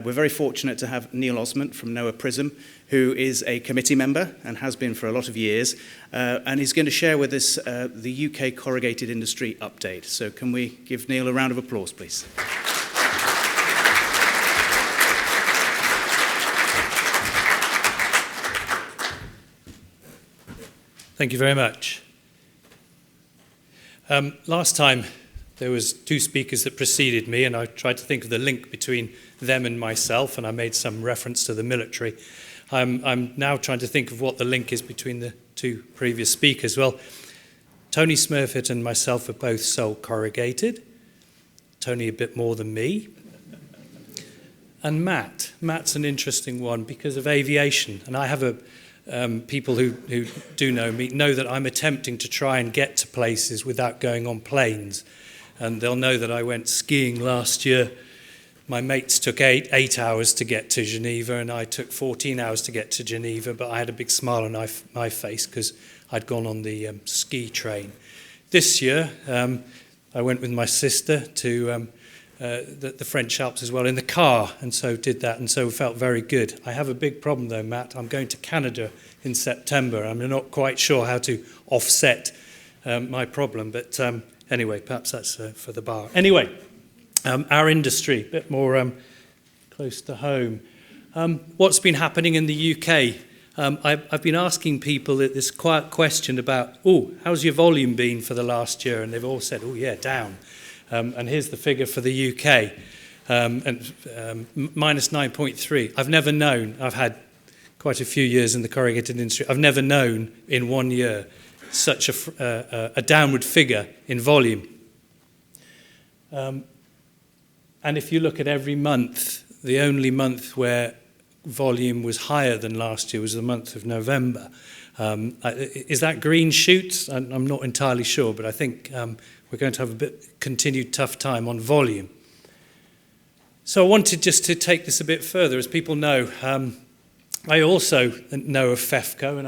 We're very fortunate to have Neil Osment from NOA Prism, who is a committee member and has been for a lot of years, and he's going to share with us the UK corrugated industry update. So can we give Neil a round of applause, please? Thank you very much. Last time there was two speakers that preceded me, and I tried to think of the link between them and myself, and I made some reference to the military. I'm now trying to think of what the link is between the two previous speakers. Well, Tony Smurfit and myself are both sold corrugated. Tony a bit more than me. And Matt's an interesting one because of aviation, and I have people who do know me know that I'm attempting to try and get to places without going on planes. And they'll know that I went skiing last year. My mates took eight hours to get to Geneva, and I took 14 hours to get to Geneva, but I had a big smile on my face because I'd gone on the ski train. This year, I went with my sister to the French Alps as well in the car, and so did that, and so felt very good. I have a big problem though, Matt. I'm going to Canada in September. I'm not quite sure how to offset my problem, but anyway, perhaps that's for the bar. Anyway, our industry, a bit more close to home. What's been happening in the UK? I've been asking people this quiet question about, how's your volume been for the last year? And they've all said, down. And here's the figure for the UK, minus 9.3. I've never known, I've had quite a few years in the corrugated industry, I've never known in 1 year such a downward figure in volume. And if you look at every month, the only month where volume was higher than last year was the month of November. Is that green shoots? I'm not entirely sure, but I think we're going to have a bit continued tough time on volume. So I wanted just to take this a bit further. As people know, I also know of FEFCO, and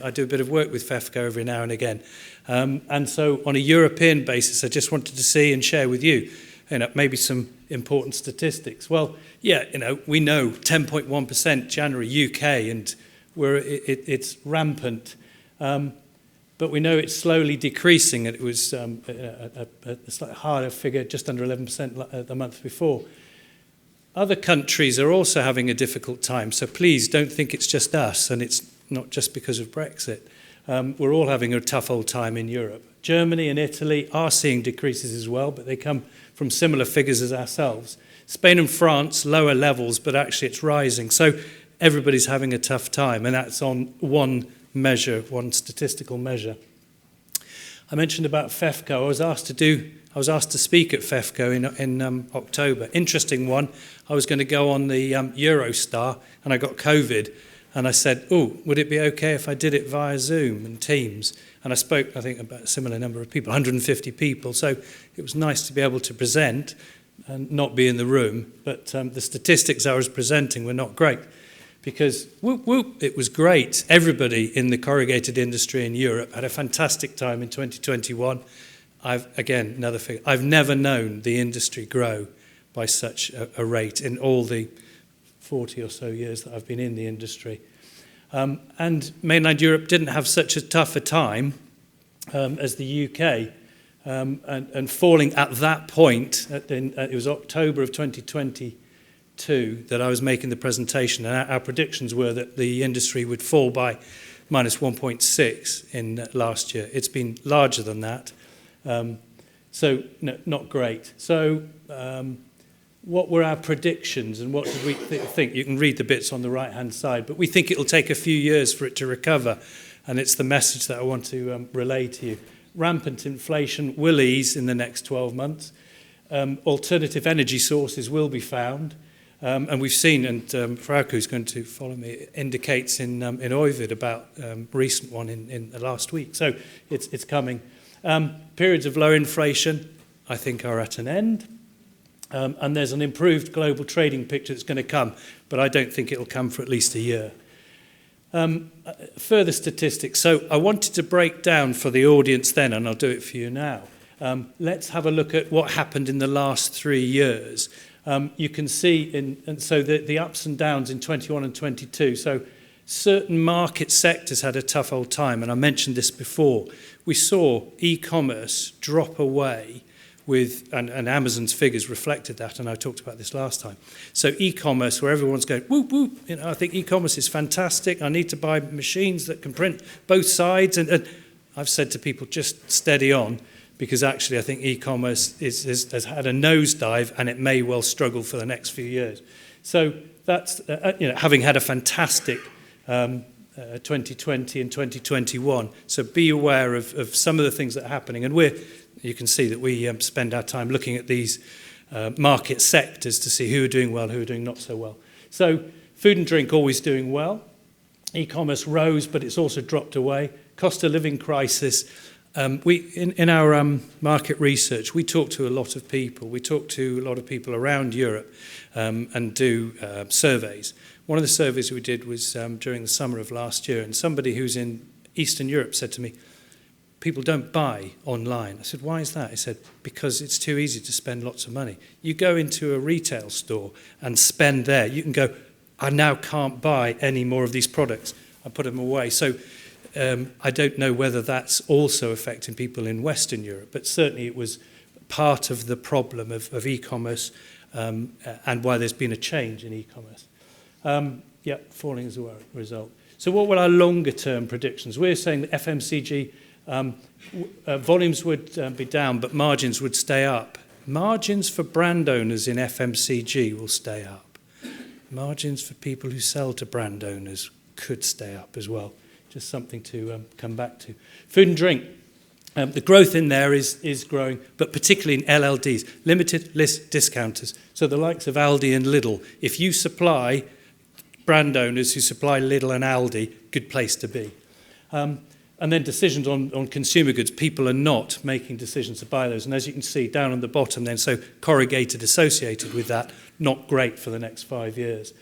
I do a bit of work with FEFCO every now and again. And so on a European basis, I just wanted to see and share with you, maybe some important statistics. Well, we know 10.1% January UK, and it's rampant. But we know it's slowly decreasing, and it was a slightly harder figure, just under 11% the month before. Other countries are also having a difficult time, so please don't think it's just us, and it's not just because of Brexit. We're all having a tough old time in Europe. Germany and Italy are seeing decreases as well, but they come from similar figures as ourselves. Spain and France, lower levels, but actually it's rising. So everybody's having a tough time, and that's on one statistical measure. I mentioned about FEFCO. I was asked to speak at FEFCO in October. Interesting one. I was going to go on the Eurostar, and I got COVID. And I said, would it be okay if I did it via Zoom and Teams? And I spoke, I think, about a similar number of people, 150 people. So it was nice to be able to present and not be in the room. But the statistics I was presenting were not great. Because, it was great. Everybody in the corrugated industry in Europe had a fantastic time in 2021. Another figure. I've never known the industry grow by such a rate in all the 40 or so years that I've been in the industry. And mainland Europe didn't have such a tough a time as the UK. And falling at that point, it was October of 2022 that I was making the presentation, and our predictions were that the industry would fall by minus 1.6 in last year. It's been larger than that, so no, not great. So what were our predictions, and what did we think? You can read the bits on the right-hand side, but we think it'll take a few years for it to recover, and it's the message that I want to relay to you. Rampant inflation will ease in the next 12 months. Alternative energy sources will be found. And we've seen, and Frauke, who's going to follow me, indicates in Ovid about recent one in the last week. So it's coming. Periods of low inflation, I think, are at an end. And there's an improved global trading picture that's going to come, but I don't think it'll come for at least a year. Further statistics. So I wanted to break down for the audience then, and I'll do it for you now. Let's have a look at what happened in the last 3 years. You can see, and so the ups and downs in 21 and 22. So certain market sectors had a tough old time, and I mentioned this before. We saw e-commerce drop away and Amazon's figures reflected that, and I talked about this last time. So e-commerce, where everyone's going, whoop, whoop, I think e-commerce is fantastic. I need to buy machines that can print both sides. And I've said to people, just steady on, because actually I think e-commerce has had a nosedive, and it may well struggle for the next few years. So that's, having had a fantastic 2020 and 2021. So be aware of some of the things that are happening. And you can see that we spend our time looking at these market sectors to see who are doing well, who are doing not so well. So food and drink always doing well. E-commerce rose, but it's also dropped away. Cost of living crisis. In our market research, we talk to a lot of people. We talk to a lot of people around Europe and do surveys. One of the surveys we did was during the summer of last year, and somebody who's in Eastern Europe said to me, people don't buy online. I said, why is that? He said, because it's too easy to spend lots of money. You go into a retail store and spend there. You can go, I now can't buy any more of these products. I put them away. So I don't know whether that's also affecting people in Western Europe, but certainly it was part of the problem of e-commerce and why there's been a change in e-commerce. Falling as a result. So what were our longer-term predictions? We're saying that FMCG volumes would be down, but margins would stay up. Margins for brand owners in FMCG will stay up. Margins for people who sell to brand owners could stay up as well. Just something to come back to. Food and drink. The growth in there is growing, but particularly in LLDs, limited list discounters. So the likes of Aldi and Lidl. If you supply brand owners who supply Lidl and Aldi, good place to be. And then decisions on consumer goods. People are not making decisions to buy those. And as you can see down on the bottom then, so corrugated associated with that, not great for the next 5 years.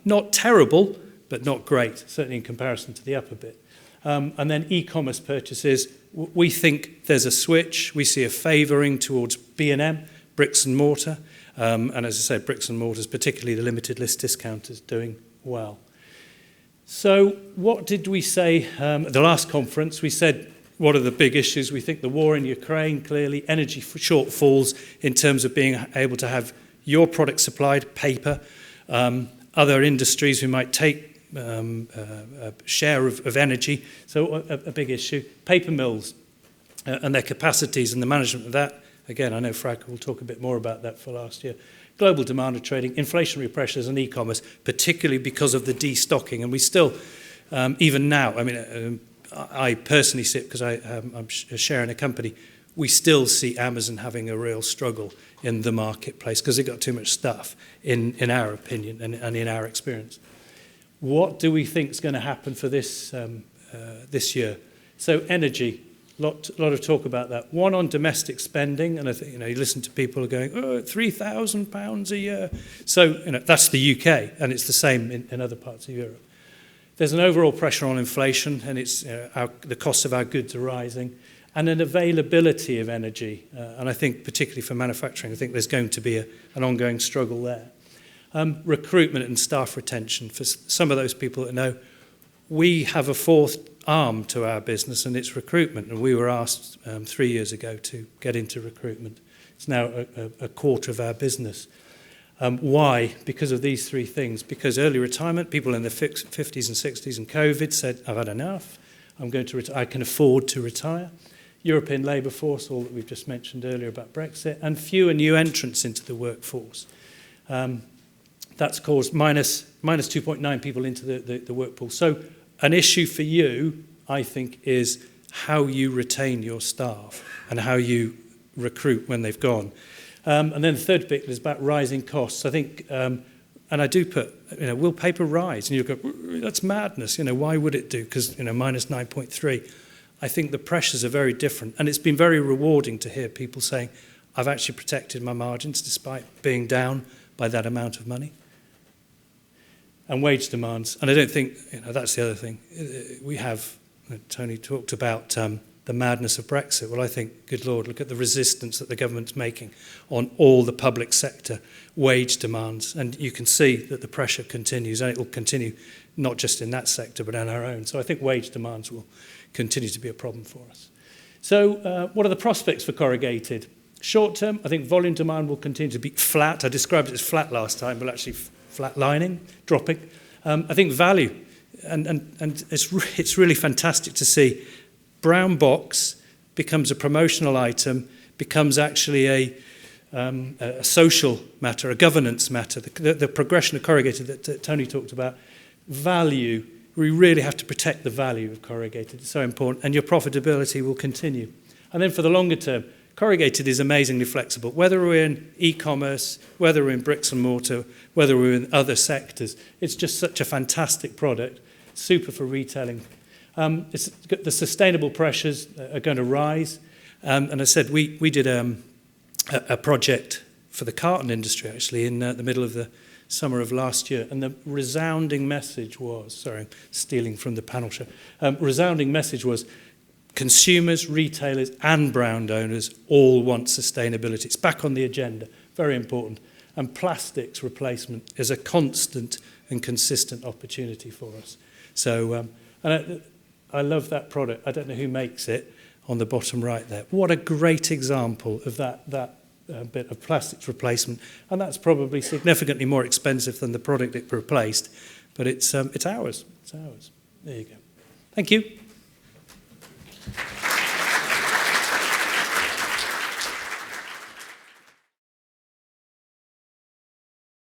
Not terrible, but not great, certainly in comparison to the upper bit. And then e-commerce purchases. We think there's a switch. We see a favouring towards B&M, bricks and mortar. And as I said, bricks and mortars, particularly the limited list discounters, doing well. So what did we say at the last conference? We said, what are the big issues? We think the war in Ukraine, clearly, energy shortfalls in terms of being able to have your product supplied, paper, other industries who might take a share of energy, so a big issue. Paper mills and their capacities and the management of that. Again, I know Frank will talk a bit more about that for last year. Global demand of trading, inflationary pressures and e-commerce, particularly because of the destocking. And we still, even now, I personally see it because I'm sharing a company, we still see Amazon having a real struggle in the marketplace because they've got too much stuff, in our opinion and in our experience. What do we think is going to happen for this year? So energy. Lot of talk about that. One on domestic spending, and I think you listen to people going, £3,000 a year. So that's the UK, and it's the same in other parts of Europe. There's an overall pressure on inflation, and it's the costs of our goods are rising, and an availability of energy. And I think particularly for manufacturing, I think there's going to be an ongoing struggle there. Recruitment and staff retention. For some of those people that know, we have a fourth arm to our business, and it's recruitment. And we were asked 3 years ago to get into recruitment. It's now a quarter of our business. Why? Because of these three things. Because early retirement, people in their 50s and 60s and COVID said, I've had enough. I'm going to retire. I can afford to retire. European labour force, all that we've just mentioned earlier about Brexit, and fewer new entrants into the workforce. That's caused minus 2.9 people into the work pool. So an issue for you, I think, is how you retain your staff and how you recruit when they've gone. And then the third bit is about rising costs. I think, and I do put, will paper rise? And you go, that's madness. Why would it do? Because, minus 9.3. I think the pressures are very different. And it's been very rewarding to hear people saying, I've actually protected my margins despite being down by that amount of money. And wage demands. And I don't think, that's the other thing. We have, Tony talked about the madness of Brexit? Well, I think, good Lord, look at the resistance that the government's making on all the public sector wage demands. And you can see that the pressure continues, and it will continue not just in that sector, but in our own. So I think wage demands will continue to be a problem for us. So what are the prospects for corrugated? Short term, I think volume demand will continue to be flat. I described it as flat last time, but actually flatlining, dropping. I think value, and it's really fantastic to see brown box becomes a promotional item, becomes actually a social matter, a governance matter. The progression of corrugated that Tony talked about, value, we really have to protect the value of corrugated. It's so important, and your profitability will continue. And then for the longer term, corrugated is amazingly flexible. Whether we're in e-commerce, whether we're in bricks and mortar, whether we're in other sectors, it's just such a fantastic product, super for retailing. The sustainable pressures are going to rise. And I said we did a project for the carton industry, actually, in the middle of the summer of last year. And the resounding message was, sorry, I'm stealing from the panel show, resounding message was, consumers, retailers and brand owners all want sustainability. It's back on the agenda, very important. And plastics replacement is a constant and consistent opportunity for us. So and I love that product. I don't know who makes it on the bottom right there. What a great example of that bit of plastics replacement. And that's probably significantly more expensive than the product it replaced. But it's ours. It's ours. There you go. Thank you.